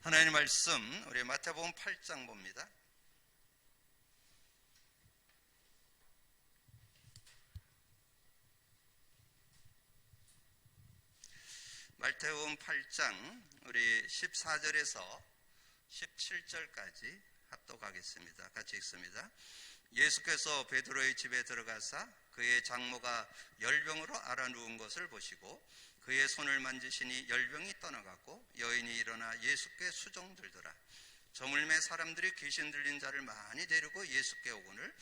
하나님의 말씀 우리 마태복음 8장 봅니다. 마태복음 8장 우리 14절에서 17절까지 합독하겠습니다. 같이 읽습니다. 예수께서 베드로의 집에 들어가사 그의 장모가 열병으로 앓아누운 것을 보시고 그의 손을 만지시니 열병이 떠나갔고 여인이 일어나 예수께 수종들더라. 저물매 사람들이 귀신 들린 자를 많이 데리고 예수께 오거늘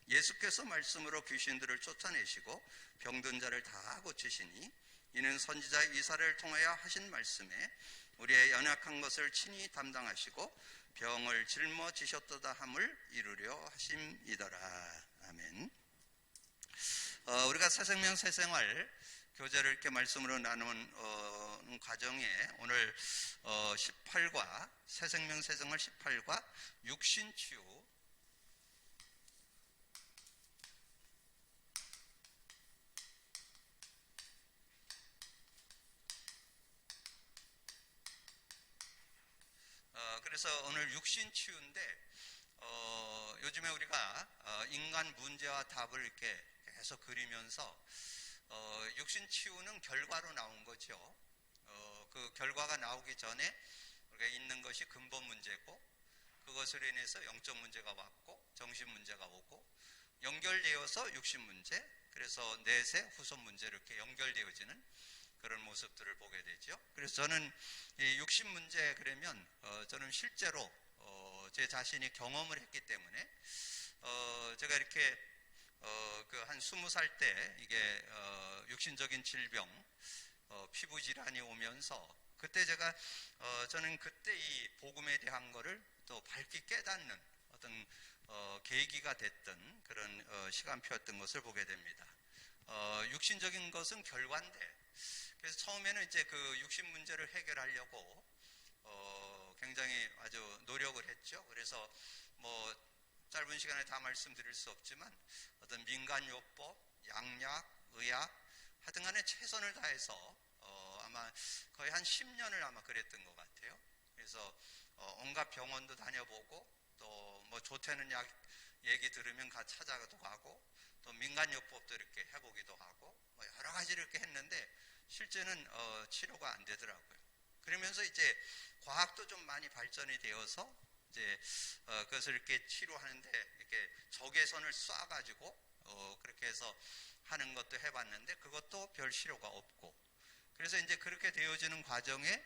예수께서 말씀으로 귀신들을 쫓아내시고 병든 자를 다 고치시니 이는 선지자 이사야를 통하여 하신 말씀에 우리의 연약한 것을 친히 담당하시고 병을 짊어지셨도다 함을 이루려 하심이더라. 아멘. 우리가 새생명 새생활 교제를 이렇게 말씀으로 나누는 과정에 오늘 18과 새생명 새생활 18과 육신치유 그래서 오늘 육신치유인데 요즘에 우리가 인간 문제와 답을 이렇게 계속 그리면서 육신치유는 결과로 나온 거죠. 그 결과가 나오기 전에 우리가 있는 것이 근본 문제고 그것으로 인해서 영적 문제가 왔고 정신 문제가 오고 연결되어서 육신 문제, 그래서 내세 후손 문제로 이렇게 연결되어지는 그런 모습들을 보게 되죠. 그래서 저는 이 육신 문제 그러면 저는 실제로 제 자신이 경험을 했기 때문에 제가 이렇게 그 한 20살 때 이게 육신적인 질병, 피부 질환이 오면서 그때 제가 저는 그때 이 복음에 대한 거를 또 밝게 깨닫는 어떤 계기가 됐던 그런 시간표였던 것을 보게 됩니다. 육신적인 것은 결과인데, 그래서 처음에는 이제 그 육신 문제를 해결하려고 굉장히 아주 노력을 했죠. 그래서 뭐 짧은 시간에 다 말씀드릴 수 없지만 어떤 민간요법, 양약, 의학 하여튼 간에 최선을 다해서 아마 거의 한 10년을 아마 그랬던 것 같아요. 그래서 온갖 병원도 다녀보고 또 뭐 좋다는 약 얘기 들으면 찾아가도 가고 또 민간요법도 이렇게 해보기도 하고 뭐 여러 가지를 이렇게 했는데 실제는 치료가 안 되더라고요. 그러면서 이제 과학도 좀 많이 발전이 되어서 이제 그것을 이렇게 치료하는데 이렇게 적외선을 쏴가지고 그렇게 해서 하는 것도 해봤는데 그것도 별 실효가 없고, 그래서 이제 그렇게 되어지는 과정에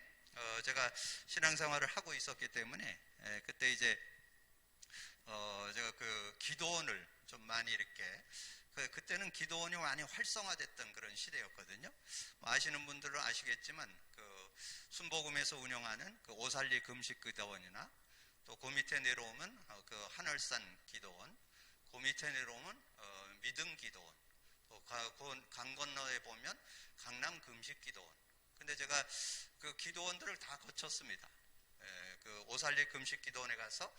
제가 신앙생활을 하고 있었기 때문에 그때 이제 제가 그 기도원을 좀 많이 이렇게 그때는 기도원이 많이 활성화됐던 그런 시대였거든요. 뭐 아시는 분들은 아시겠지만 그 순복음에서 운영하는 그 오살리 금식 기도원이나 또 그 밑에 내려오면 그 한월산 기도원, 그 밑에 내려오면 믿음 기도원, 또 강 건너에 보면 강남 금식 기도원. 근데 제가 그 기도원들을 다 거쳤습니다. 그 오살리 금식 기도원에 가서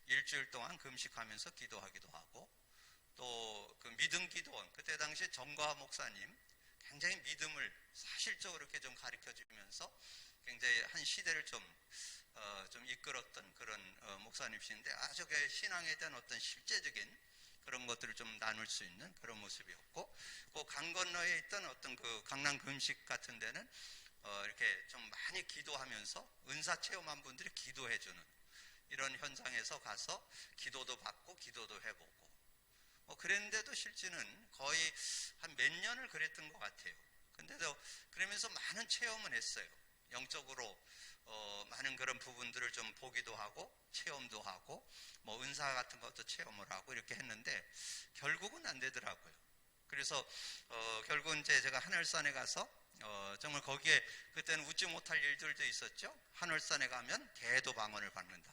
일주일 동안 금식하면서 기도하기도 하고, 또 그 믿음 기도원, 그때 당시 정과 목사님 굉장히 믿음을 사실적으로 이렇게 좀 가르쳐 주면서 굉장히 한 시대를 좀 이끌었던 그런 목사님이신데 아주 그 신앙에 대한 어떤 실제적인 그런 것들을 좀 나눌 수 있는 그런 모습이었고, 그 강 건너에 있던 어떤 그 강남 금식 같은 데는 이렇게 좀 많이 기도하면서 은사 체험한 분들이 기도해주는 이런 현장에서 가서 기도도 받고 기도도 해보고 그랬는데도 실제는 거의 한 몇 년을 그랬던 것 같아요. 근데도 그러면서 많은 체험을 했어요. 영적으로 많은 그런 부분들을 좀 보기도 하고 체험도 하고 뭐 은사 같은 것도 체험을 하고 이렇게 했는데 결국은 안 되더라고요. 그래서 결국은 이제 제가 한월산에 가서 정말 거기에 그때는 웃지 못할 일들도 있었죠. 한월산에 가면 대도 방언을 받는다.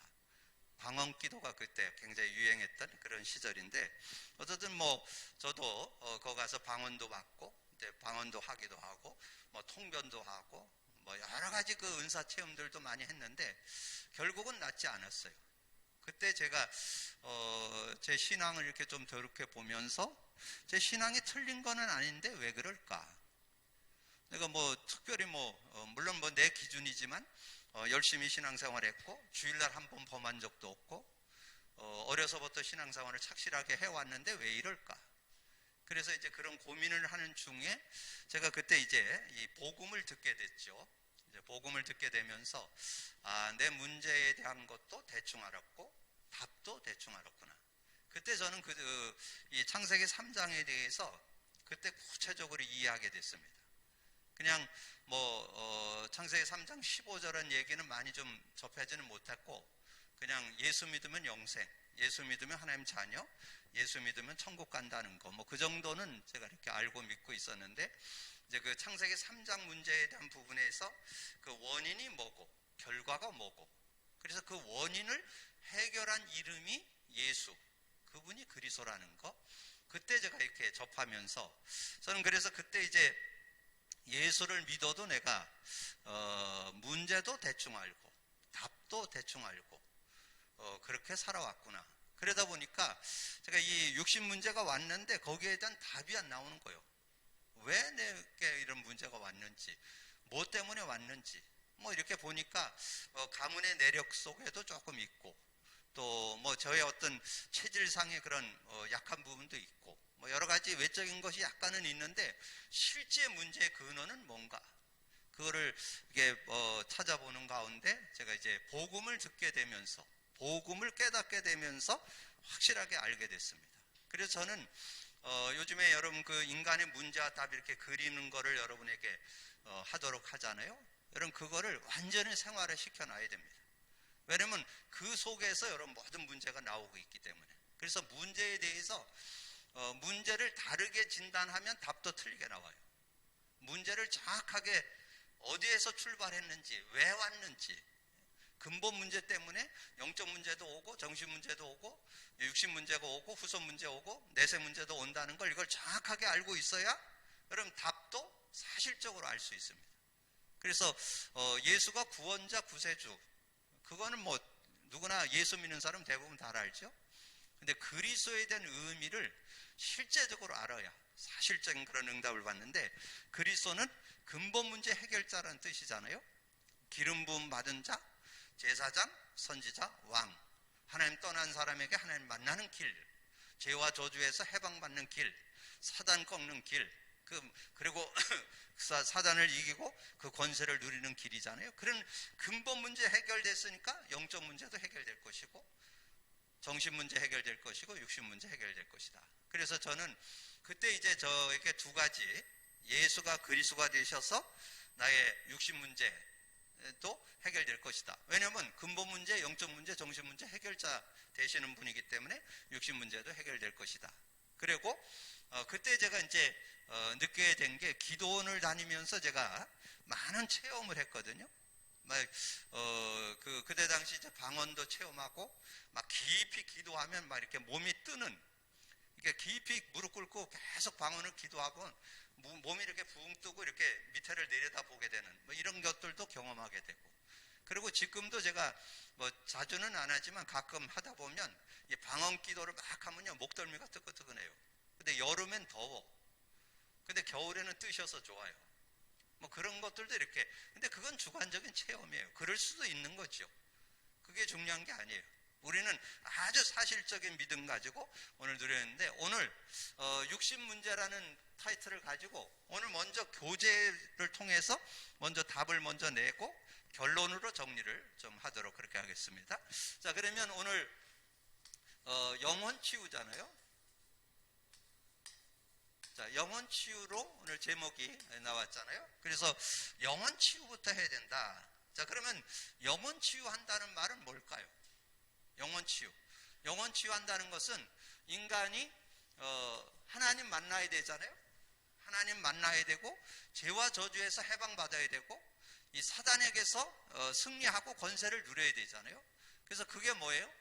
방언 기도가 그때 굉장히 유행했던 그런 시절인데 어쨌든 뭐 저도 거기 가서 방언도 받고 이제 방언도 하기도 하고 뭐 통변도 하고 뭐 여러 가지 그 은사 체험들도 많이 했는데 결국은 낫지 않았어요. 그때 제가 제 신앙을 이렇게 좀 더럽게 보면서 제 신앙이 틀린 거는 아닌데 왜 그럴까? 내가 뭐 특별히 물론 내 기준이지만 열심히 신앙생활했고 주일날 한 번 범한 적도 없고 어려서부터 신앙생활을 착실하게 해왔는데 왜 이럴까? 그래서 이제 그런 고민을 하는 중에 제가 그때 이제 이 복음을 듣게 됐죠. 이제 복음을 듣게 되면서 내 문제에 대한 것도 대충 알았고 답도 대충 알았구나. 그때 저는 이 창세기 3장에 대해서 그때 구체적으로 이해하게 됐습니다. 그냥 창세기 3장 15절은 얘기는 많이 좀 접하지는 못했고 그냥 예수 믿으면 영생, 예수 믿으면 하나님 자녀, 예수 믿으면 천국 간다는 거 그 정도는 제가 이렇게 알고 믿고 있었는데 이제 그 창세기 3장 문제에 대한 부분에서 그 원인이 뭐고 결과가 뭐고 그래서 그 원인을 해결한 이름이 예수, 그분이 그리스도라는 거 그때 제가 이렇게 접하면서 저는 그래서 그때 이제 예수를 믿어도 내가 문제도 대충 알고 답도 대충 알고 그렇게 살아왔구나. 그러다 보니까 제가 이 육신 문제가 왔는데 거기에 대한 답이 안 나오는 거예요. 왜 내게 이런 문제가 왔는지, 뭐 때문에 왔는지 이렇게 보니까 가문의 내력 속에도 조금 있고 또 저의 어떤 체질상의 그런 약한 부분도 있고 여러 가지 외적인 것이 약간은 있는데 실제 문제의 근원은 뭔가 그거를 이게 찾아보는 가운데 제가 이제 복음을 듣게 되면서 복음을 깨닫게 되면서 확실하게 알게 됐습니다. 그래서 저는 요즘에 여러분 그 인간의 문제와 답 이렇게 그리는 거를 여러분에게 하도록 하잖아요. 여러분 그거를 완전히 생활에 시켜놔야 됩니다. 왜냐면 그 속에서 여러분 모든 문제가 나오고 있기 때문에. 그래서 문제에 대해서 문제를 다르게 진단하면 답도 틀리게 나와요. 문제를 정확하게 어디에서 출발했는지, 왜 왔는지, 근본 문제 때문에 영적 문제도 오고 정신 문제도 오고 육신 문제가 오고 후손 문제 오고 내세 문제도 온다는 걸 이걸 정확하게 알고 있어야 여러분 답도 사실적으로 알 수 있습니다. 그래서 예수가 구원자 구세주 그거는 누구나 예수 믿는 사람 대부분 다 알죠. 근데 그리스도에 대한 의미를 실제적으로 알아야 사실적인 그런 응답을 받는데 그리스도는 근본 문제 해결자라는 뜻이잖아요. 기름 부음 받은 자, 제사장, 선지자, 왕, 하나님 떠난 사람에게 하나님 만나는 길, 죄와 저주에서 해방받는 길, 사단 꺾는 길, 그리고 사단을 이기고 그 권세를 누리는 길이잖아요. 그런 근본 문제 해결됐으니까 영적 문제도 해결될 것이고 정신 문제 해결될 것이고 육신 문제 해결될 것이다. 그래서 저는 그때 이제 저에게 두 가지 예수가 그리스도가 되셔서 나의 육신 문제도 해결될 것이다. 왜냐하면 근본 문제, 영적 문제, 정신 문제 해결자 되시는 분이기 때문에 육신 문제도 해결될 것이다. 그리고 그때 제가 이제 느끼게 된 게 기도원을 다니면서 제가 많은 체험을 했거든요. 그때 당시 이제 방언도 체험하고 막 깊이 기도하면 막 이렇게 몸이 뜨는 이렇게 깊이 무릎 꿇고 계속 방언을 기도하고 몸이 이렇게 붕 뜨고 이렇게 밑에를 내려다보게 되는 이런 것들도 경험하게 되고 그리고 지금도 제가 자주는 안 하지만 가끔 하다 보면 이 방언 기도를 막 하면요 목덜미가 뜨끈뜨끈해요. 근데 여름엔 더워. 근데 겨울에는 뜨셔서 좋아요. 그런 것들도 이렇게. 근데 그건 주관적인 체험이에요. 그럴 수도 있는 거죠. 그게 중요한 게 아니에요. 우리는 아주 사실적인 믿음 가지고 오늘 누렸는데 오늘 육신 문제라는 타이틀을 가지고 오늘 먼저 교제를 통해서 먼저 답을 먼저 내고 결론으로 정리를 좀 하도록 그렇게 하겠습니다. 자, 그러면 오늘 영혼 치유잖아요. 자, 영혼 치유로 오늘 제목이 나왔잖아요. 그래서 영혼 치유부터 해야 된다. 자, 그러면 영혼 치유한다는 말은 뭘까요? 영혼 치유. 영혼 치유한다는 것은 인간이 하나님 만나야 되잖아요. 하나님 만나야 되고 죄와 저주에서 해방받아야 되고 이 사단에게서 승리하고 권세를 누려야 되잖아요. 그래서 그게 뭐예요?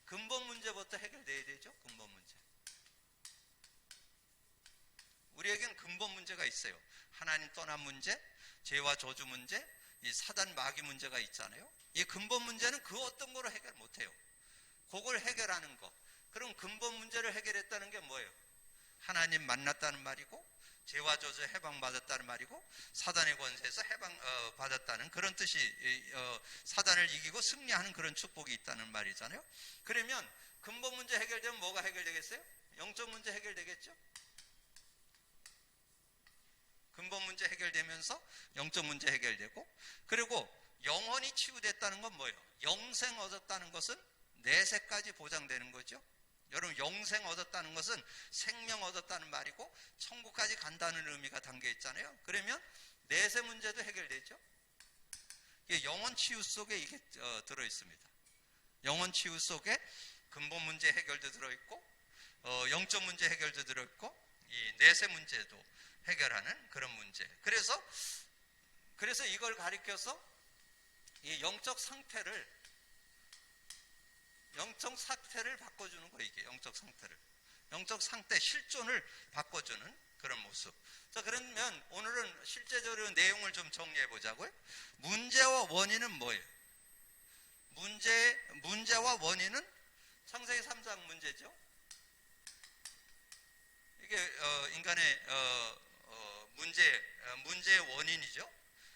근본 문제부터 해결돼야 되죠. 근본 문제. 우리에겐 근본 문제가 있어요. 하나님 떠난 문제, 죄와 저주 문제, 이 사단 마귀 문제가 있잖아요. 이 근본 문제는 그 어떤 거로 해결 못해요. 그걸 해결하는 거. 그럼 근본 문제를 해결했다는 게 뭐예요? 하나님 만났다는 말이고, 죄와 저주 해방받았다는 말이고, 사단의 권세에서 해방받았다는 그런 뜻이, 사단을 이기고 승리하는 그런 축복이 있다는 말이잖아요. 그러면 근본 문제 해결되면 뭐가 해결되겠어요? 영적 문제 해결되겠죠? 근본 문제 해결되면서 영적 문제 해결되고, 그리고 영혼이 치유됐다는 건 뭐예요? 영생 얻었다는 것은 내세까지 보장되는 거죠. 여러분, 영생 얻었다는 것은 생명 얻었다는 말이고 천국까지 간다는 의미가 담겨 있잖아요. 그러면 내세 문제도 해결되죠. 영혼 치유 속에 이게 들어 있습니다. 영혼 치유 속에 근본 문제 해결도 들어 있고, 영적 문제 해결도 들어 있고, 이 내세 문제도 해결하는 그런 문제. 그래서 이걸 가리켜서 이 영적 상태를 바꿔주는 거예요. 이게 영적 상태 실존을 바꿔주는 그런 모습. 자, 그러면 오늘은 실제적으로 내용을 좀 정리해 보자고요. 문제와 원인은 뭐예요? 문제와 원인은 창세기 3장 문제죠. 이게 인간의 문제의 원인이죠.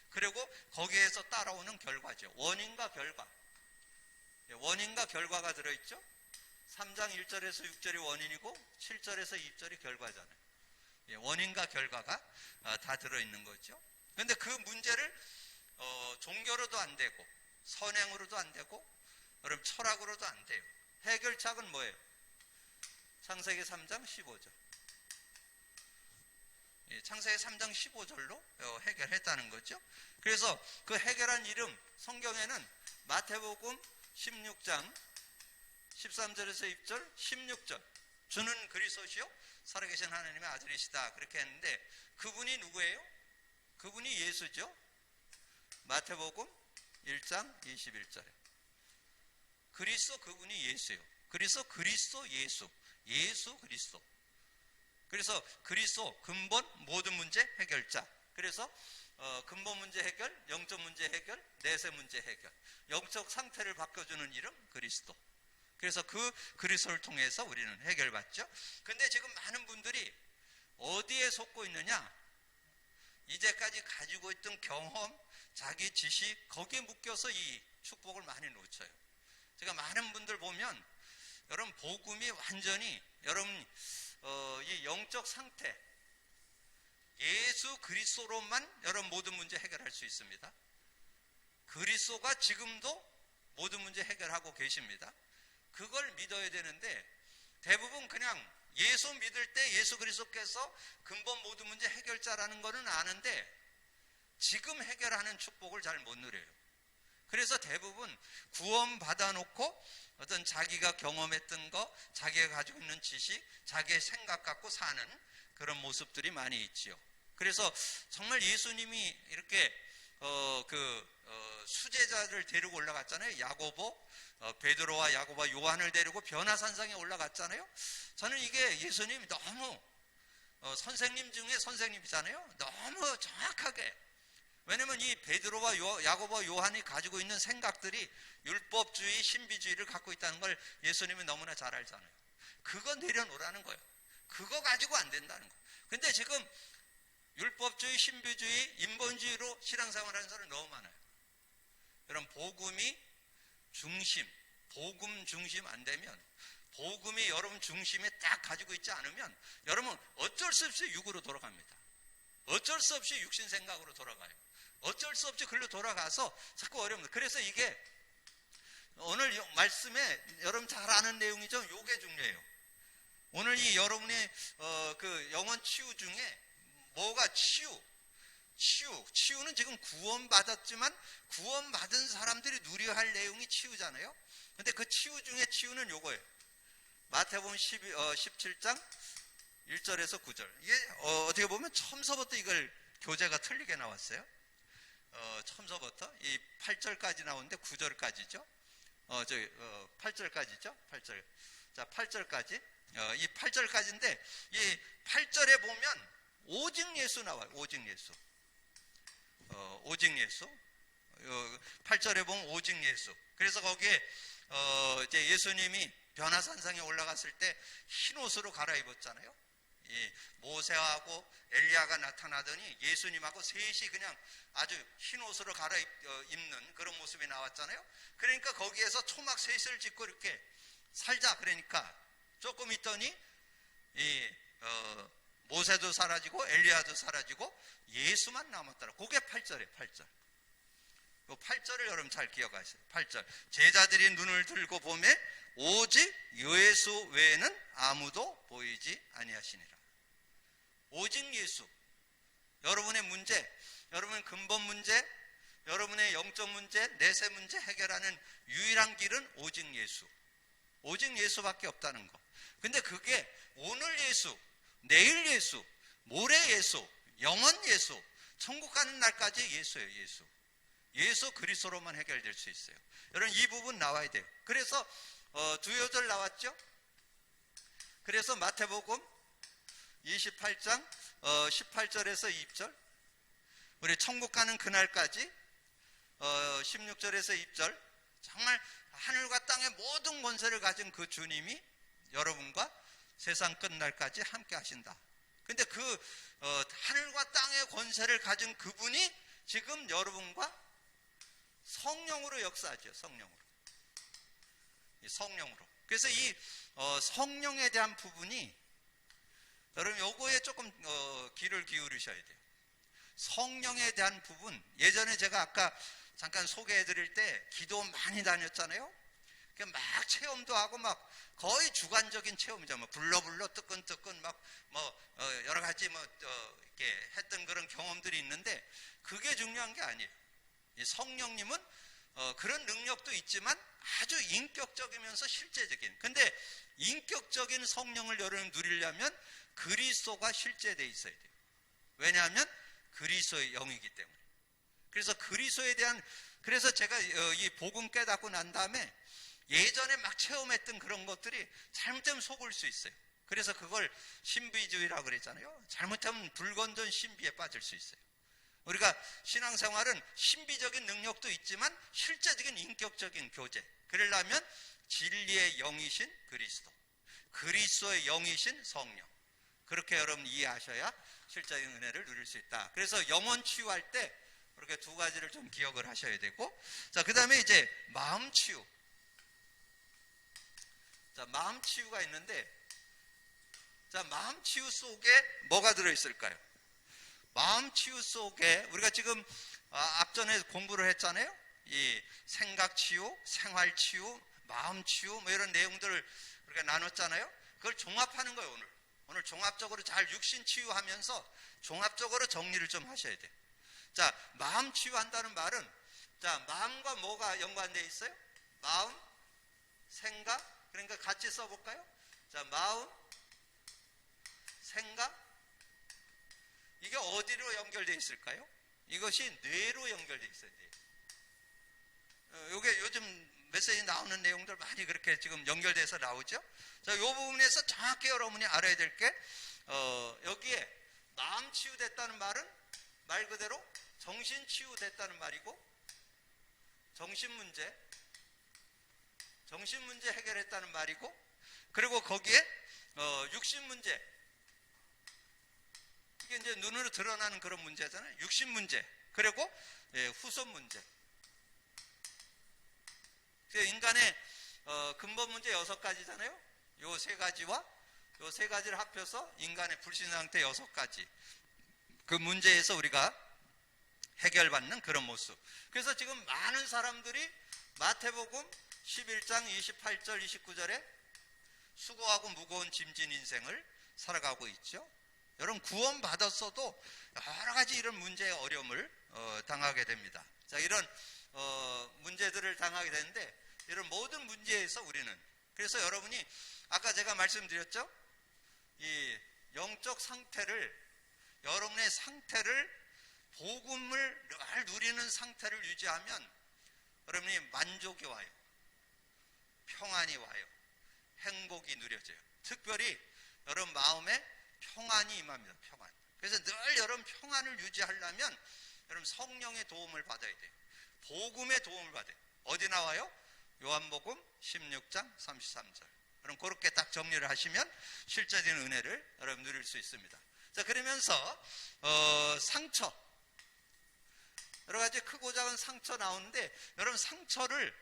그리고 거기에서 따라오는 결과죠. 원인과 결과가 들어있죠. 3장 1절에서 6절이 원인이고 7절에서 2절이 결과잖아요. 원인과 결과가 다 들어있는 거죠. 그런데 그 문제를 종교로도 안 되고 선행으로도 안 되고 여러분 철학으로도 안 돼요. 해결책은 뭐예요? 창세기 3장 15절. 창세기 3장 15절로 해결했다는 거죠. 그래서 그 해결한 이름, 성경에는 마태복음 16장 13절에서 2절, 16절, 주는 그리스도시요 살아계신 하나님의 아들이시다, 그렇게 했는데 그분이 누구예요? 그분이 예수죠. 마태복음 1장 21절에 그리스도, 그분이 예수예요. 그래서 그리스도 예수 그리스도. 그래서 그리스도 근본 모든 문제 해결자. 그래서 근본 문제 해결, 영적 문제 해결, 내세 문제 해결, 영적 상태를 바꿔주는 이름 그리스도. 그래서 그 그리스도를 통해서 우리는 해결받죠. 근데 지금 많은 분들이 어디에 속고 있느냐? 이제까지 가지고 있던 경험, 자기 지식, 거기에 묶여서 이 축복을 많이 놓쳐요. 제가 많은 분들 보면 여러분 복음이 완전히 여러분 이 영적 상태, 예수 그리스도로만 여러분 모든 문제 해결할 수 있습니다. 그리스도가 지금도 모든 문제 해결하고 계십니다. 그걸 믿어야 되는데 대부분 그냥 예수 믿을 때 예수 그리스도께서 근본 모든 문제 해결자라는 거는 아는데 지금 해결하는 축복을 잘 못 누려요. 그래서 대부분 구원 받아놓고 어떤 자기가 경험했던 거, 자기가 가지고 있는 지식, 자기의 생각 갖고 사는 그런 모습들이 많이 있지요. 그래서 정말 예수님이 이렇게 수제자를 데리고 올라갔잖아요. 야고보, 베드로와 야고보와 요한을 데리고 변화산상에 올라갔잖아요. 저는 이게 예수님이 너무 선생님 중에 선생님이잖아요. 너무 정확하게, 왜냐면 이 베드로와 야고보와 요한이 가지고 있는 생각들이 율법주의, 신비주의를 갖고 있다는 걸 예수님이 너무나 잘 알잖아요. 그거 내려놓으라는 거예요. 그거 가지고 안 된다는 거예요. 근데 지금 율법주의, 신비주의, 인본주의로 신앙생활하는 사람이 너무 많아요. 여러분 복음이 중심, 복음 중심 안 되면, 복음이 여러분 중심에 딱 가지고 있지 않으면 여러분 어쩔 수 없이 육으로 돌아갑니다. 어쩔 수 없이 육신 생각으로 돌아가요. 어쩔 수 없이 글로 돌아가서 자꾸 어려웁니다. 그래서 이게 오늘 말씀에 여러분 잘 아는 내용이죠. 요게 중요해요. 오늘 이 여러분의 그 영혼 치유 중에 뭐가 치유는 지금 구원받았지만 구원받은 사람들이 누려야 할 내용이 치유잖아요. 근데 그 치유 중에 치유는 요거예요. 마태복음 17장 1절에서 9절. 이게 어떻게 보면 처음서부터 이걸 교재가 틀리게 나왔어요. 처음서부터 이 8절까지 나오는데 9절까지죠. 8절까지죠. 8절. 자, 8절까지. 이 8절까지인데 이 8절에 보면 오직 예수 나와요. 오직 예수. 오직 예수. 8절에 보면 오직 예수. 그래서 거기에 이제 예수님이 변화산상에 올라갔을 때 흰 옷으로 갈아입었잖아요. 이 모세하고 엘리야가 나타나더니 예수님하고 셋이 그냥 아주 흰 옷으로 갈아입는 그런 모습이 나왔잖아요. 그러니까 거기에서 초막 셋을 짓고 이렇게 살자 그러니까 조금 있더니 모세도 사라지고 엘리야도 사라지고 예수만 남았더라. 그게 8절이에요. 8절. 그 8절을 여러분 잘 기억하세요. 8절. 제자들이 눈을 들고 보매 오직 예수 외에는 아무도 보이지 아니하시니라. 오직 예수. 여러분의 문제, 여러분의 근본 문제, 여러분의 영적 문제, 내세 문제 해결하는 유일한 길은 오직 예수. 오직 예수밖에 없다는 거. 근데 그게 오늘 예수, 내일 예수, 모레 예수, 영원 예수, 천국 가는 날까지 예수예요. 예수. 예수 그리스도로만 해결될 수 있어요. 여러분 이 부분 나와야 돼요. 그래서 두 요절 나왔죠. 그래서 마태복음 28장 18절에서 20절, 우리 천국 가는 그날까지 16절에서 20절, 정말 하늘과 땅의 모든 권세를 가진 그 주님이 여러분과 세상 끝날까지 함께 하신다. 근데 그 하늘과 땅의 권세를 가진 그분이 지금 여러분과 성령으로 역사하죠. 성령으로. 그래서 이 성령에 대한 부분이 여러분 요거에 조금 귀를 기울이셔야 돼요. 성령에 대한 부분, 예전에 제가 아까 잠깐 소개해 드릴 때 기도 많이 다녔잖아요. 막 체험도 하고 막 거의 주관적인 체험이죠. 뭐 불러 뜨끈뜨끈 막 여러 가지 이렇게 했던 그런 경험들이 있는데 그게 중요한 게 아니에요. 이 성령님은 그런 능력도 있지만 아주 인격적이면서 실제적인. 근데 인격적인 성령을 여러분 누리려면 그리스도가 실제되어 있어야 돼요. 왜냐하면 그리스도의 영이기 때문에. 그래서 그리스도에 대한, 그래서 제가 이 복음 깨닫고 난 다음에 예전에 막 체험했던 그런 것들이 잘못되면 속을 수 있어요. 그래서 그걸 신비주의라고 그랬잖아요. 잘못하면 불건전 신비에 빠질 수 있어요. 우리가 신앙생활은 신비적인 능력도 있지만 실제적인 인격적인 교제, 그러려면 진리의 영이신 그리스도, 그리스도의 영이신 성령, 그렇게 여러분 이해하셔야 실제적인 은혜를 누릴 수 있다. 그래서 영혼 치유할 때 이렇게 두 가지를 좀 기억을 하셔야 되고, 자, 그 다음에 이제 마음 치유. 자, 마음 치유가 있는데, 자, 마음 치유 속에 뭐가 들어있을까요? 마음 치유 속에 우리가 지금 앞전에 공부를 했잖아요. 이 생각 치유, 생활 치유, 마음 치유 뭐 이런 내용들을 우리가 나눴잖아요. 그걸 종합하는 거예요. 오늘 종합적으로 잘 육신 치유하면서 종합적으로 정리를 좀 하셔야 돼요. 자, 마음 치유한다는 말은, 자, 마음과 뭐가 연관되어 있어요? 마음, 생각. 그러니까 같이 써볼까요? 자, 마음, 생각. 이게 어디로 연결되어 있을까요? 이것이 뇌로 연결되어 있어야 돼요. 이게 요즘 메시지 나오는 내용들 많이 그렇게 지금 연결돼서 나오죠. 자, 이 부분에서 정확히 여러분이 알아야 될 게, 여기에 마음 치유됐다는 말은 말 그대로 정신 치유됐다는 말이고, 정신 문제 해결했다는 말이고, 그리고 거기에 육신 문제, 이게 이제 눈으로 드러나는 그런 문제잖아요. 육신 문제, 그리고 후손 문제. 인간의 근본 문제 6가지잖아요. 요 3가지와 요 3가지를 합해서 인간의 불신 상태 6가지. 그 문제에서 우리가 해결받는 그런 모습. 그래서 지금 많은 사람들이 마태복음 11장 28절 29절에 수고하고 무거운 짐진 인생을 살아가고 있죠. 여러분 구원 받았어도 여러 가지 이런 문제의 어려움을 당하게 됩니다. 자, 이런 문제들을 당하게 되는데, 이런 모든 문제에서 우리는, 그래서 여러분이 아까 제가 말씀드렸죠. 이 영적 상태를, 여러분의 상태를, 복음을 늘 누리는 상태를 유지하면 여러분이 만족이 와요. 평안이 와요. 행복이 누려져요. 특별히 여러분 마음에 평안이 임합니다. 평안. 그래서 늘 여러분 평안을 유지하려면 여러분 성령의 도움을 받아야 돼요. 복음의 도움을 받아요. 어디 나와요? 요한복음 16장 33절. 그럼 그렇게 딱 정리를 하시면 실제적인 은혜를 여러분 누릴 수 있습니다. 자, 그러면서 상처, 여러 가지 크고 작은 상처 나오는데, 여러분 상처를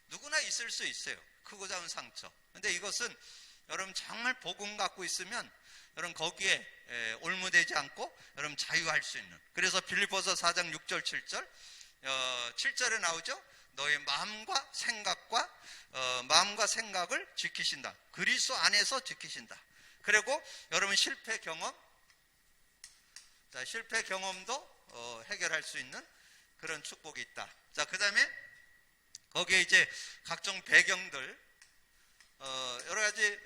누구나 있을 수 있어요. 크고 작은 상처. 근데 이것은 여러분 정말 복음 갖고 있으면 여러분 거기에 올무되지 않고 여러분 자유할 수 있는. 그래서 빌립보서 4장 6절 7절 7절에 나오죠. 너의 마음과 생각을 지키신다. 그리스도 안에서 지키신다. 그리고 여러분 실패 경험, 자, 실패 경험도 해결할 수 있는 그런 축복이 있다. 자, 그 다음에 거기에 이제 각종 배경들, 여러 가지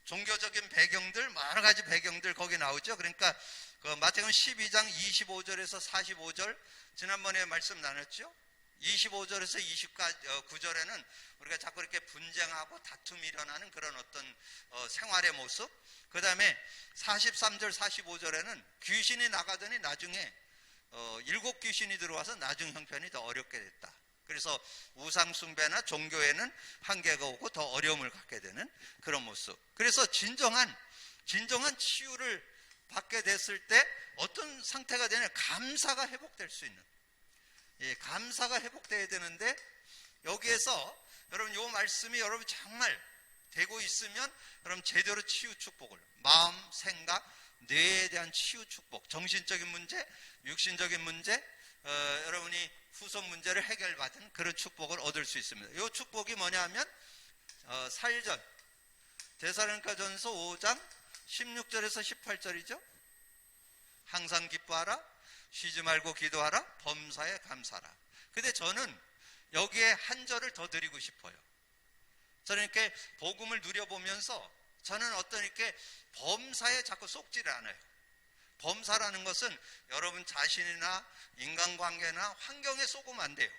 종교적인 배경들, 여러 가지 배경들 거기 나오죠. 그러니까 그 마태복음 12장 25절에서 45절 지난번에 말씀 나눴죠. 25절에서 29절에는 우리가 자꾸 이렇게 분쟁하고 다툼이 일어나는 그런 어떤 생활의 모습. 그 다음에 43절 45절에는 귀신이 나가더니 나중에 7 귀신이 들어와서 나중 형편이 더 어렵게 됐다. 그래서 우상숭배나 종교에는 한계가 오고 더 어려움을 갖게 되는 그런 모습. 그래서 진정한 치유를 받게 됐을 때 어떤 상태가 되냐, 감사가 회복될 수 있는, 감사가 회복돼야 되는데, 여기에서 여러분 이 말씀이 여러분 정말 되고 있으면 여러분 제대로 치유 축복을, 마음, 생각, 뇌에 대한 치유 축복, 정신적인 문제, 육신적인 문제, 여러분이 후손 문제를 해결받은 그런 축복을 얻을 수 있습니다. 이 축복이 뭐냐 하면 4일 전 데살로니가전서 5장 16절에서 18절이죠. 항상 기뻐하라, 쉬지 말고 기도하라, 범사에 감사하라. 근데 저는 여기에 한 절을 더 드리고 싶어요. 저는 이렇게 복음을 누려보면서 저는 어떤 이렇게 범사에 자꾸 속지를 않아요. 범사라는 것은 여러분 자신이나 인간관계나 환경에 속으면 안 돼요.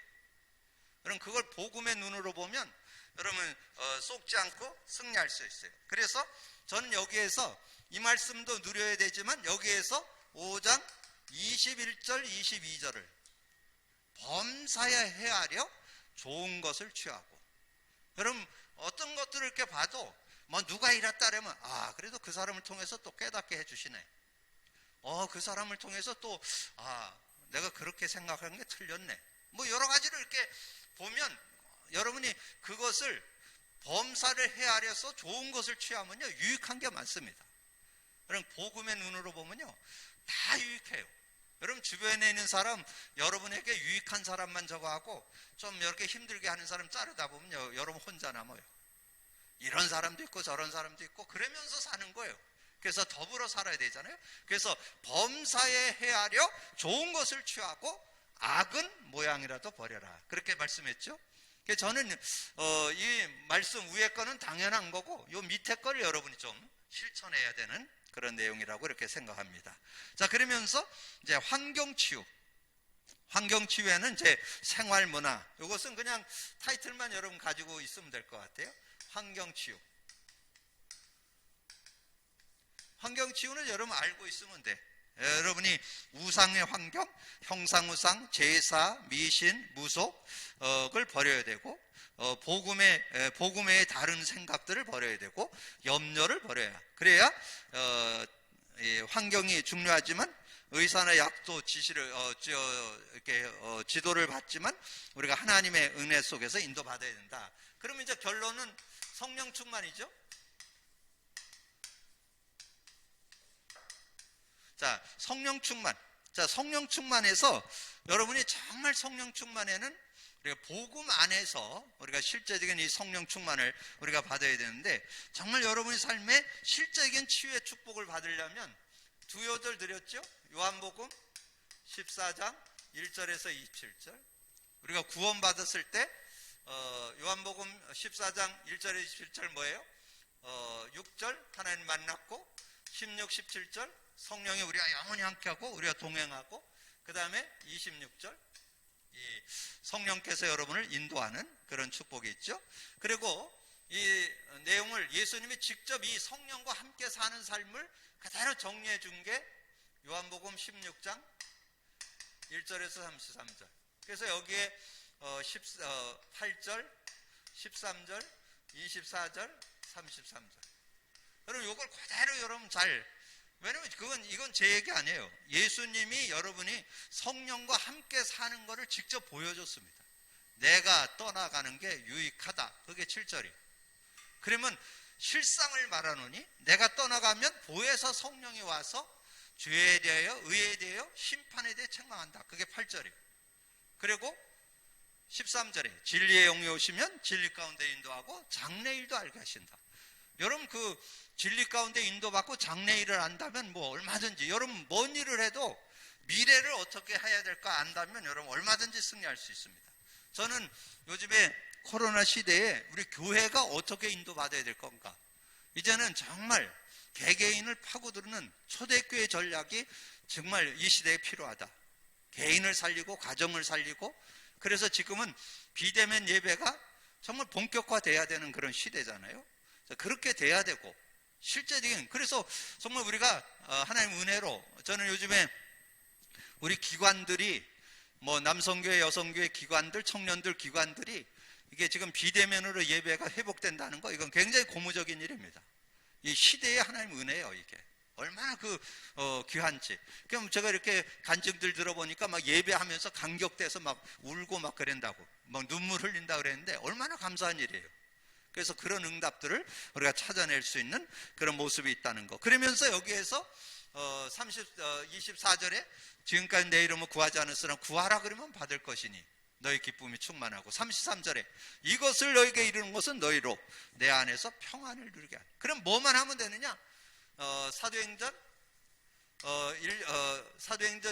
그럼 그걸 복음의 눈으로 보면 여러분 속지 않고 승리할 수 있어요. 그래서 저는 여기에서 이 말씀도 누려야 되지만 여기에서 5장 21절 22절을 범사에 헤아려 좋은 것을 취하고, 여러분 어떤 것들을 이렇게 봐도 뭐 누가 이랬다 그러면 그래도 그 사람을 통해서 또 깨닫게 해주시네. 그 사람을 통해서 또 내가 그렇게 생각하는 게 틀렸네. 뭐 여러 가지를 이렇게 보면 여러분이 그것을 범사를 헤아려서 좋은 것을 취하면요 유익한 게 많습니다. 여러분 복음의 눈으로 보면요 다 유익해요. 여러분 주변에 있는 사람, 여러분에게 유익한 사람만 저거 하고 좀 이렇게 힘들게 하는 사람 자르다 보면요 여러분 혼자 남아요. 이런 사람도 있고 저런 사람도 있고 그러면서 사는 거예요. 그래서 더불어 살아야 되잖아요. 그래서 범사에 헤아려 좋은 것을 취하고 악은 모양이라도 버려라. 그렇게 말씀했죠. 그래서 저는 이 말씀 위에 거는 당연한 거고 요 밑에 거를 여러분이 좀 실천해야 되는 그런 내용이라고 이렇게 생각합니다. 자, 그러면서 이제 환경치유에는 이제 생활문화, 이것은 그냥 타이틀만 여러분 가지고 있으면 될 것 같아요. 환경치유. 환경치유는 여러분 알고 있으면 돼. 여러분이 우상의 환경, 형상우상, 제사, 미신, 무속을 버려야 되고, 복음의 다른 생각들을 버려야 되고, 염려를 버려야. 그래야 환경이 중요하지만 의사나 약도 지시를 이렇게 지도를 받지만 우리가 하나님의 은혜 속에서 인도받아야 된다. 그러면 이제 결론은 성령 충만이죠. 자, 성령 충만. 자, 성령 충만에서 여러분이 정말 성령 충만에는 우리가 복음 안에서 우리가 실제적인 이 성령 충만을 우리가 받아야 되는데, 정말 여러분의 삶에 실제적인 치유의 축복을 받으려면 두 요절 드렸죠. 요한복음 14장 1절에서 27절. 우리가 구원받았을 때 요한복음 14장 1절에서 27절 뭐예요? 6절 하나님 만났고, 16, 17절 성령이 우리와 영원히 함께하고 우리와 동행하고, 그 다음에 26절 이 성령께서 여러분을 인도하는 그런 축복이 있죠. 그리고 이 내용을 예수님이 직접 이 성령과 함께 사는 삶을 그대로 정리해 준 게 요한복음 16장 1절에서 33절. 그래서 여기에 8절, 13절, 24절, 33절. 여러분 이걸 그대로 여러분 왜냐면 이건 제 얘기 아니에요. 예수님이 여러분이 성령과 함께 사는 것을 직접 보여줬습니다. 내가 떠나가는 게 유익하다. 그게 7절이에요. 그러면 실상을 말하노니 내가 떠나가면 보혜사 성령이 와서 죄에 대하여 의에 대하여 심판에 대해 책망한다. 그게 8절이에요. 그리고 13절에 진리의 영이 오시면 진리 가운데 인도하고 장래일도 알게 하신다. 여러분 진리 가운데 인도받고 장래일을 안다면 얼마든지 여러분 뭔 일을 해도 미래를 어떻게 해야 될까 안다면 여러분 얼마든지 승리할 수 있습니다. 저는 요즘에 코로나 시대에 우리 교회가 어떻게 인도받아야 될 건가? 이제는 정말 개개인을 파고드는 초대교회 전략이 정말 이 시대에 필요하다. 개인을 살리고 가정을 살리고 그래서 지금은 비대면 예배가 정말 본격화돼야 되는 그런 시대잖아요. 그렇게 돼야 되고 실제적인 그래서 정말 우리가 하나님 은혜로 저는 요즘에 우리 기관들이 남성교회 여성교회 기관들 청년들 기관들이 이게 지금 비대면으로 예배가 회복된다는 거 이건 굉장히 고무적인 일입니다. 이 시대의 하나님 은혜예요. 이게 얼마나 귀한지. 그럼 제가 이렇게 간증들 들어보니까 막 예배하면서 감격돼서 막 울고 막 그런다고 막 눈물 흘린다 그랬는데 얼마나 감사한 일이에요. 그래서 그런 응답들을 우리가 찾아낼 수 있는 그런 모습이 있다는 거. 그러면서 여기에서 24절에 지금까지 내 이름을 구하지 않은 사람 구하라 그러면 받을 것이니 너희 기쁨이 충만하고 33절에 이것을 너에게 이루는 것은 너희로 내 안에서 평안을 누리게 하라. 그럼 뭐만 하면 되느냐? 사도행전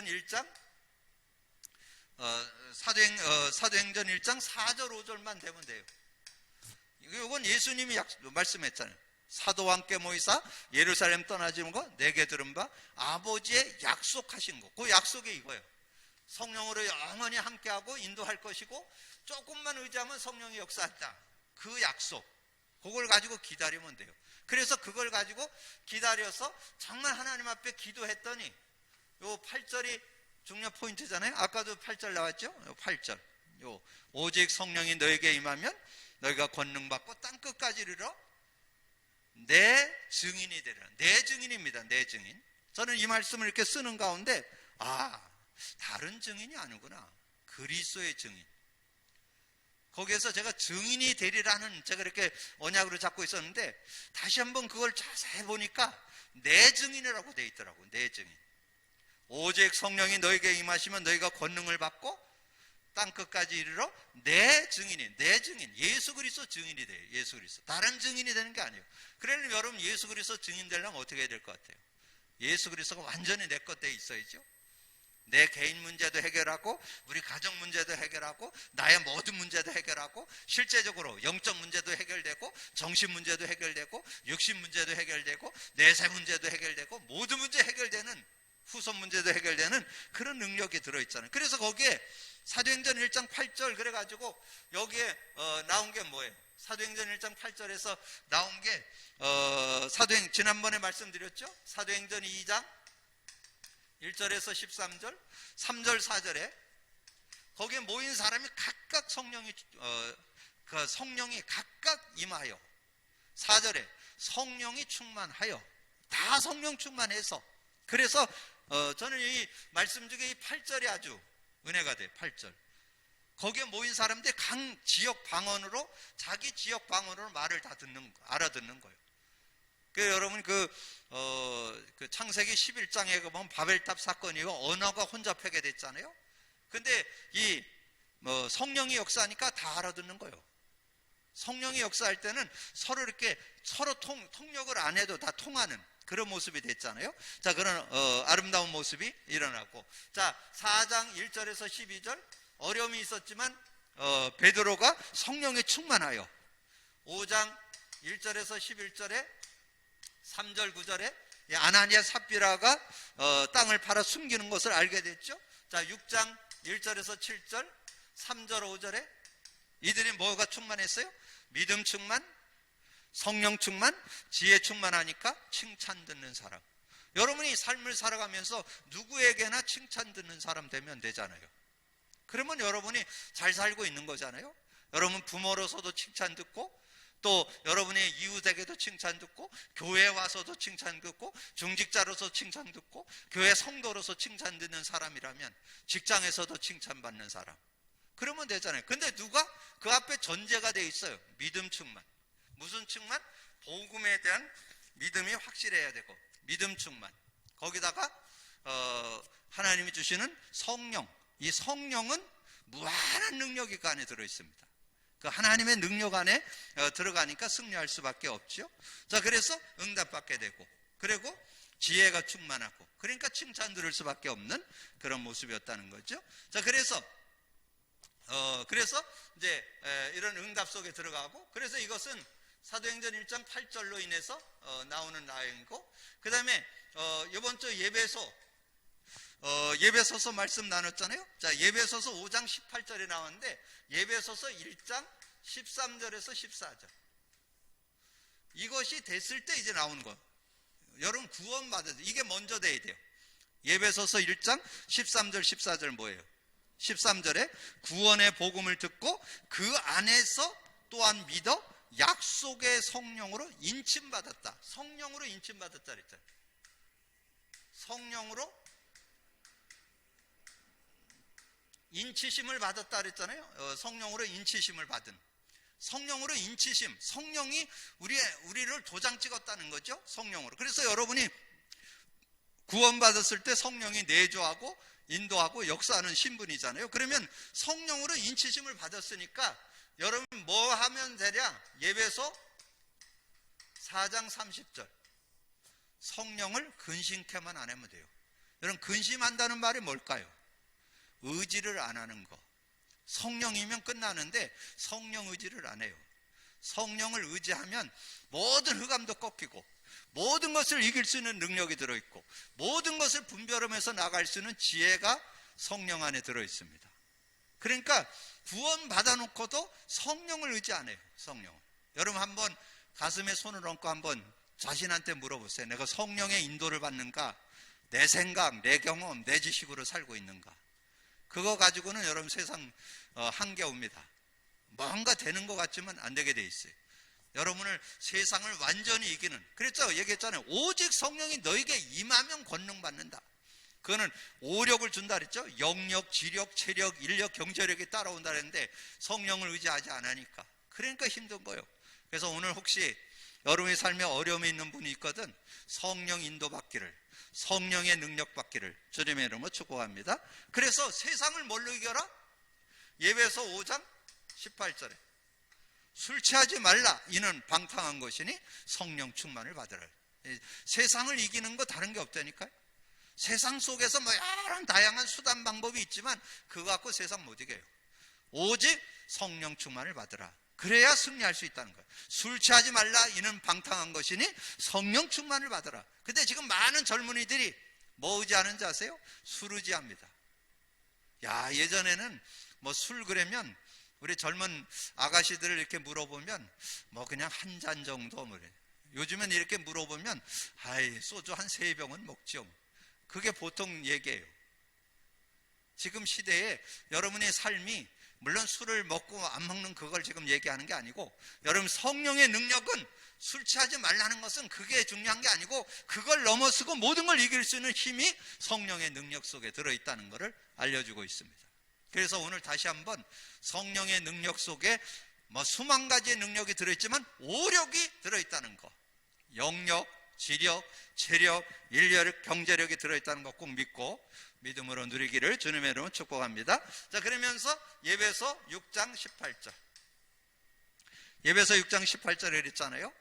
1장 사도행전 1장 4절 5절만 되면 돼요. 이건 예수님이 말씀했잖아요. 사도와 함께 모이사 예루살렘 떠나지는 거 내게 들은 바 아버지의 약속하신 거. 그 약속이 이거예요. 성령으로 영원히 함께하고 인도할 것이고 조금만 의지하면 성령이 역사한다. 그 약속. 그걸 가지고 기다리면 돼요. 그래서 그걸 가지고 기다려서 정말 하나님 앞에 기도했더니 요 8절이 중요한 포인트잖아요. 아까도 8절 나왔죠? 8절. 오직 성령이 너에게 임하면 너희가 권능 받고 땅 끝까지 이르러 내 증인이 되리라. 내 증인입니다. 내 증인. 저는 이 말씀을 이렇게 쓰는 가운데 다른 증인이 아니구나. 그리스도의 증인. 거기에서 제가 증인이 되리라는 제가 이렇게 언약으로 잡고 있었는데 다시 한번 그걸 자세히 보니까 내 증인이라고 돼 있더라고. 내 증인. 오직 성령이 너에게 임하시면 너희가 권능을 받고 땅 끝까지 이르러 내 증인. 예수 그리스도 증인이 돼요. 예수 그리스도. 다른 증인이 되는 게 아니에요. 그러면 여러분 예수 그리스도 증인 되려면 어떻게 해야 될 것 같아요? 예수 그리스도가 완전히 내 것 돼 있어야죠. 내 개인 문제도 해결하고 우리 가정 문제도 해결하고 나의 모든 문제도 해결하고 실제적으로 영적 문제도 해결되고 정신 문제도 해결되고 육신 문제도 해결되고 내세 문제도 해결되고 모든 문제 해결되는 후손 문제도 해결되는 그런 능력이 들어있잖아요. 그래서 거기에 사도행전 1장 8절 그래가지고 여기에 나온 게 뭐예요? 사도행전 1장 8절에서 나온 게 지난번에 말씀드렸죠? 사도행전 2장 1절에서 13절 3절 4절에 거기에 모인 사람이 각각 성령이 각각 임하여 4절에 성령이 충만하여 다 성령 충만해서 그래서 저는 이 말씀 중에 이 8절이 아주 은혜가 돼요. 8절. 거기에 모인 사람들이 각 지역 방언으로 자기 지역 방언으로 말을 다 알아듣는 거예요. 여러분 그 창세기 11장에 보면 바벨탑 사건이고 언어가 혼잡하게 됐잖아요. 근데 이 성령이 역사하니까 다 알아듣는 거예요. 성령이 역사할 때는 서로 통역을 안 해도 다 통하는 그런 모습이 됐잖아요. 자, 그런 아름다운 모습이 일어나고, 자 4장 1절에서 12절 어려움이 있었지만 베드로가 성령에 충만하여 5장 1절에서 11절에 3절 9절에 아나니아 삽비라가 땅을 팔아 숨기는 것을 알게 됐죠. 자 6장 1절에서 7절 3절 5절에 이들이 뭐가 충만했어요? 믿음 충만, 성령 충만, 지혜 충만하니까 칭찬 듣는 사람. 여러분이 삶을 살아가면서 누구에게나 칭찬 듣는 사람 되면 되잖아요. 그러면 여러분이 잘 살고 있는 거잖아요. 여러분 부모로서도 칭찬 듣고 또 여러분의 이웃에게도 칭찬 듣고, 교회에 와서도 칭찬 듣고, 중직자로서 칭찬 듣고, 교회 성도로서 칭찬 듣는 사람이라면 직장에서도 칭찬받는 사람, 그러면 되잖아요. 근데 누가 그 앞에 전제가 돼 있어요. 믿음 충만. 무슨 충만? 복음에 대한 믿음이 확실해야 되고, 믿음 충만. 거기다가 하나님이 주시는 성령, 이 성령은 무한한 능력이 그 안에 들어있습니다. 그 하나님의 능력 안에 들어가니까 승리할 수밖에 없죠. 자, 그래서 응답받게 되고, 그리고 지혜가 충만하고, 그러니까 칭찬 들을 수밖에 없는 그런 모습이었다는 거죠. 자, 그래서 이제 이런 응답 속에 들어가고, 그래서 이것은 사도행전 1장 8절로 인해서 나오는 내용이고, 그 다음에 이번 주 예배소서 말씀 나눴잖아요. 자, 예배소서 5장 18절에 나왔는데, 예배소서 1장 13절에서 14절, 이것이 됐을 때 이제 나오는 거. 여러분 구원받아야 돼. 이게 먼저 돼야 돼요. 예배소서 1장 13절 14절 뭐예요? 13절에 구원의 복음을 듣고 그 안에서 또한 믿어 약속의 성령으로 인침받았다. 성령으로 인침받았다 그랬잖아요. 성령으로 인치심을 받았다 그랬잖아요. 성령으로 인치심을 받은, 성령으로 인치심, 성령이 우리를 도장 찍었다는 거죠. 성령으로. 그래서 여러분이 구원받았을 때 성령이 내주하고 인도하고 역사하는 신분이잖아요. 그러면 성령으로 인치심을 받았으니까 여러분 뭐 하면 되냐? 예배소 4장 30절, 성령을 근심케만 안 하면 돼요. 여러분 근심한다는 말이 뭘까요? 의지를 안 하는 거. 성령이면 끝나는데 성령 의지를 안 해요. 성령을 의지하면 모든 흑암도 꺾이고, 모든 것을 이길 수 있는 능력이 들어있고, 모든 것을 분별하면서 나갈 수 있는 지혜가 성령 안에 들어있습니다. 그러니까 구원 받아놓고도 성령을 의지 안 해요. 성령. 여러분 한번 가슴에 손을 얹고 한번 자신한테 물어보세요. 내가 성령의 인도를 받는가? 내 생각, 내 경험, 내 지식으로 살고 있는가? 그거 가지고는 여러분 세상 한계 옵니다. 뭔가 되는 것 같지만 안 되게 돼 있어요. 여러분을 세상을 완전히 이기는, 그랬죠? 얘기했잖아요. 오직 성령이 너에게 임하면 권능 받는다. 그거는 오력을 준다 그랬죠? 영력, 지력, 체력, 인력, 경제력이 따라온다 그랬는데 성령을 의지하지 않으니까, 그러니까 힘든 거예요. 그래서 오늘 혹시 여러분의 삶에 어려움이 있는 분이 있거든, 성령 인도 받기를, 성령의 능력 받기를 주님의 이름으로 축복합니다. 그래서 세상을 뭘로 이겨라? 예배소 5장 18절에 술 취하지 말라, 이는 방탕한 것이니 성령 충만을 받으라. 세상을 이기는 거 다른 게 없다니까요. 세상 속에서 뭐 여러 다양한 수단 방법이 있지만 그거 갖고 세상 못 이겨요. 오직 성령 충만을 받으라. 그래야 승리할 수 있다는 거예요. 술 취하지 말라, 이는 방탕한 것이니 성령 충만을 받으라. 근데 지금 많은 젊은이들이 뭐 의지하는지 아세요? 술 의지합니다. 야, 예전에는 뭐 술 그러면 우리 젊은 아가씨들을 이렇게 물어보면 뭐 그냥 한 잔 정도 뭐래. 요즘엔 이렇게 물어보면 아이 소주 한 3병은 먹죠. 그게 보통 얘기예요. 지금 시대에 여러분의 삶이, 물론 술을 먹고 안 먹는 그걸 지금 얘기하는 게 아니고, 여러분 성령의 능력은 술 취하지 말라는 것은 그게 중요한 게 아니고, 그걸 넘어서고 모든 걸 이길 수 있는 힘이 성령의 능력 속에 들어있다는 것을 알려주고 있습니다. 그래서 오늘 다시 한번 성령의 능력 속에 뭐 수만 가지의 능력이 들어있지만 오력이 들어있다는 거, 영력, 지력, 체력, 인력, 경제력이 들어있다는 것 꼭 믿고 믿음으로 누리기를 주님의 이름으로 축복합니다. 자, 그러면서 예배소 6장 18절, 예배소 6장 18절에 그랬잖아요.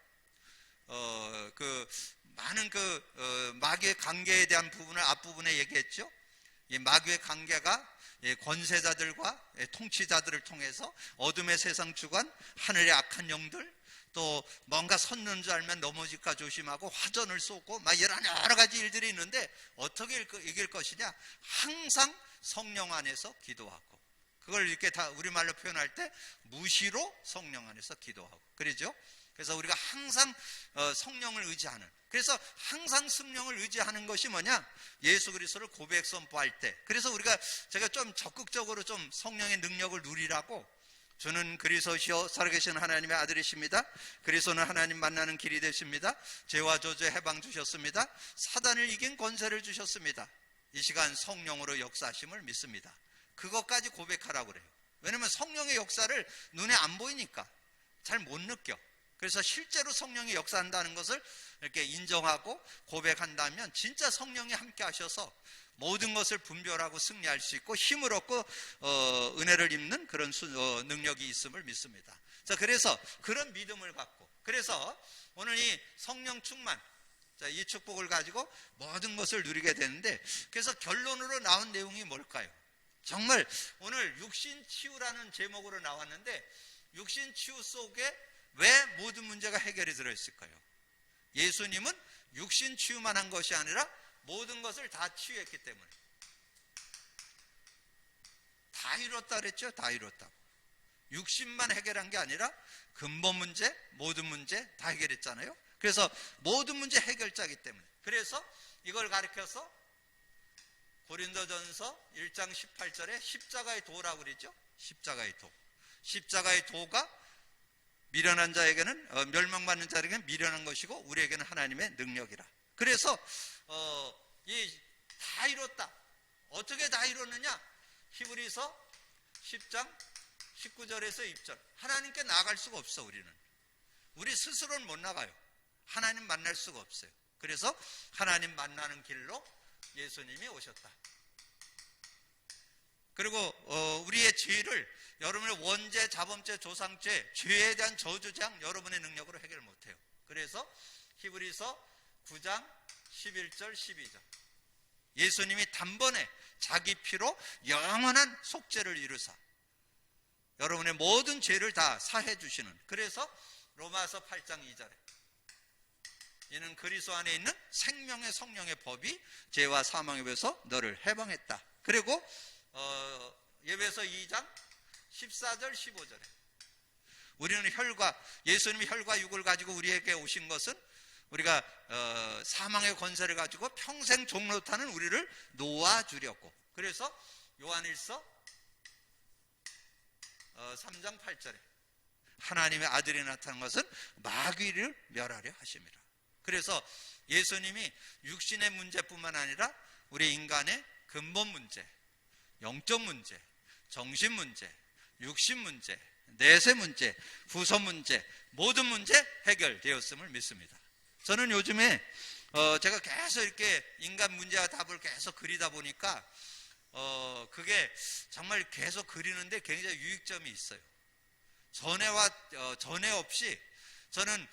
많은 마귀의 관계에 대한 부분을 앞부분에 얘기했죠. 이 마귀의 관계가 권세자들과 통치자들을 통해서 어둠의 세상 주관, 하늘의 악한 영들, 또 뭔가 섰는 줄 알면 넘어질까 조심하고 화전을 쏘고 막 여러 가지 일들이 있는데 어떻게 이길 것이냐? 항상 성령 안에서 기도하고, 그걸 이렇게 다 우리말로 표현할 때 무시로 성령 안에서 기도하고, 그러죠? 그래서 우리가 항상 성령을 의지하는, 그래서 항상 성령을 의지하는 것이 뭐냐? 예수 그리스도를 고백 선포할 때. 그래서 제가 좀 적극적으로 좀 성령의 능력을 누리라고 주는 그리스도시요 살아계신 하나님의 아들이십니다. 그리스도는 하나님 만나는 길이 되십니다. 죄와 저주에 해방 주셨습니다. 사단을 이긴 권세를 주셨습니다. 이 시간 성령으로 역사하심을 믿습니다. 그것까지 고백하라고 그래요. 왜냐하면 성령의 역사를 눈에 안 보이니까 잘 못 느껴. 그래서 실제로 성령이 역사한다는 것을 이렇게 인정하고 고백한다면 진짜 성령이 함께 하셔서 모든 것을 분별하고 승리할 수 있고 힘을 얻고 은혜를 입는 그런 능력이 있음을 믿습니다. 자, 그래서 그런 믿음을 갖고, 그래서 오늘 이 성령 충만, 자, 이 축복을 가지고 모든 것을 누리게 되는데, 그래서 결론으로 나온 내용이 뭘까요? 정말 오늘 육신치유라는 제목으로 나왔는데, 육신치유 속에 왜 모든 문제가 해결이 들어있을까요? 예수님은 육신치유만 한 것이 아니라 모든 것을 다 치유했기 때문에. 다 이뤘다 그랬죠? 다 이뤘다고. 육신만 해결한 게 아니라 근본 문제, 모든 문제 다 해결했잖아요. 그래서 모든 문제 해결자이기 때문에. 그래서 이걸 가리켜서 고린도전서 1장 18절에 십자가의 도라고 그러죠. 십자가의 도. 십자가의 도가 미련한 자에게는 멸망받는 자에게는 미련한 것이고 우리에게는 하나님의 능력이라. 그래서 다 이뤘다. 어떻게 다 이뤘느냐? 히브리서 10장 19절에서 20절. 하나님께 나아갈 수가 없어. 우리 스스로는 못 나가요. 하나님 만날 수가 없어요. 그래서 하나님 만나는 길로 예수님이 오셨다. 그리고 우리의 죄를 여러분의 원죄, 자범죄, 조상죄, 죄에 대한 저주장 여러분의 능력으로 해결 못해요. 그래서 히브리서 9장 11절 12절 예수님이 단번에 자기 피로 영원한 속죄를 이루사 여러분의 모든 죄를 다 사해 주시는. 그래서 로마서 8장 2절에 이는 그리스도 안에 있는 생명의 성령의 법이 죄와 사망의 법에서 너를 해방했다. 그리고 예배서 2장 14절 15절에 우리는 예수님이 혈과 육을 가지고 우리에게 오신 것은 우리가 사망의 권세를 가지고 평생 종노릇하는 우리를 놓아주려고. 그래서 요한일서 3장 8절에 하나님의 아들이 나타난 것은 마귀를 멸하려 하심이라. 그래서 예수님이 육신의 문제뿐만 아니라 우리 인간의 근본 문제, 영적 문제, 정신 문제, 육신 문제, 내세 문제, 후손 문제, 모든 문제 해결되었음을 믿습니다. 저는 요즘에 제가 계속 이렇게 인간 문제와 답을 계속 그리다 보니까 그게 정말 계속 그리는데 굉장히 유익점이 있어요. 전에 없이 저는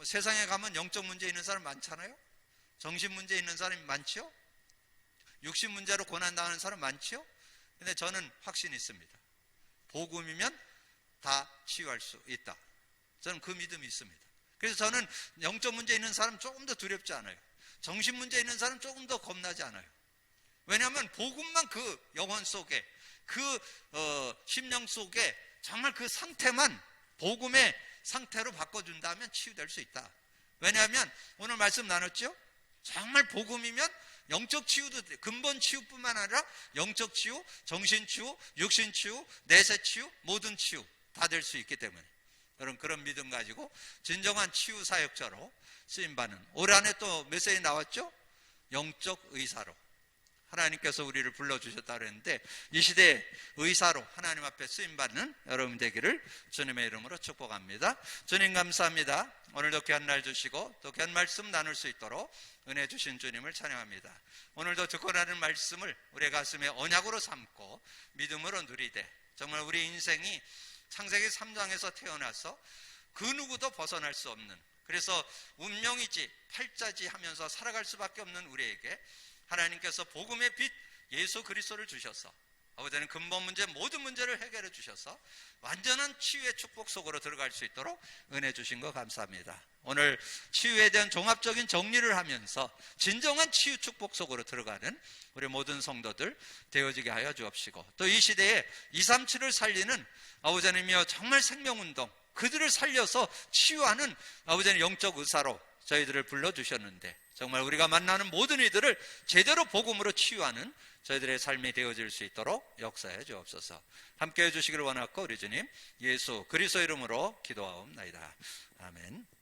세상에 가면 영적 문제 있는 사람 많잖아요. 정신 문제 있는 사람이 많죠. 육신 문제로 고난당하는 사람 많죠. 근데 저는 확신이 있습니다. 복음이면 다 치유할 수 있다. 저는 그 믿음이 있습니다. 그래서 저는 영적 문제 있는 사람 조금 더 두렵지 않아요. 정신 문제 있는 사람 조금 더 겁나지 않아요. 왜냐하면 복음만 그 영혼 속에 그 심령 속에 정말 그 상태만 복음의 상태로 바꿔준다면 치유될 수 있다. 왜냐하면 오늘 말씀 나눴죠? 정말 복음이면 영적 치유도 근본 치유뿐만 아니라 영적 치유, 정신 치유, 육신 치유, 내세 치유, 모든 치유 다 될 수 있기 때문에 여러분 그런 믿음 가지고 진정한 치유 사역자로 쓰임받는 올 한해 또 메시지 나왔죠? 영적 의사로 하나님께서 우리를 불러주셨다 그랬는데 이 시대의 의사로 하나님 앞에 쓰임받는 여러분 되기를 주님의 이름으로 축복합니다. 주님 감사합니다. 오늘도 귀한 날 주시고 또 귀한 말씀 나눌 수 있도록 은혜 주신 주님을 찬양합니다. 오늘도 듣고 나는 말씀을 우리의 가슴에 언약으로 삼고 믿음으로 누리되 정말 우리 인생이 창세기 3장에서 태어나서 그 누구도 벗어날 수 없는 그래서 운명이지 팔자지 하면서 살아갈 수밖에 없는 우리에게 하나님께서 복음의 빛 예수 그리스도를 주셔서 아버지는 근본 문제 모든 문제를 해결해 주셔서 완전한 치유의 축복 속으로 들어갈 수 있도록 은혜 주신 거 감사합니다. 오늘 치유에 대한 종합적인 정리를 하면서 진정한 치유 축복 속으로 들어가는 우리 모든 성도들 되어지게 하여 주옵시고 또 이 시대에 237을 살리는 아버지님이여 정말 생명운동 그들을 살려서 치유하는 아버지는 영적 의사로 저희들을 불러주셨는데 정말 우리가 만나는 모든 이들을 제대로 복음으로 치유하는 저희들의 삶이 되어질 수 있도록 역사해 주옵소서. 함께해 주시기를 원하고 우리 주님 예수 그리스도 이름으로 기도하옵나이다. 아멘.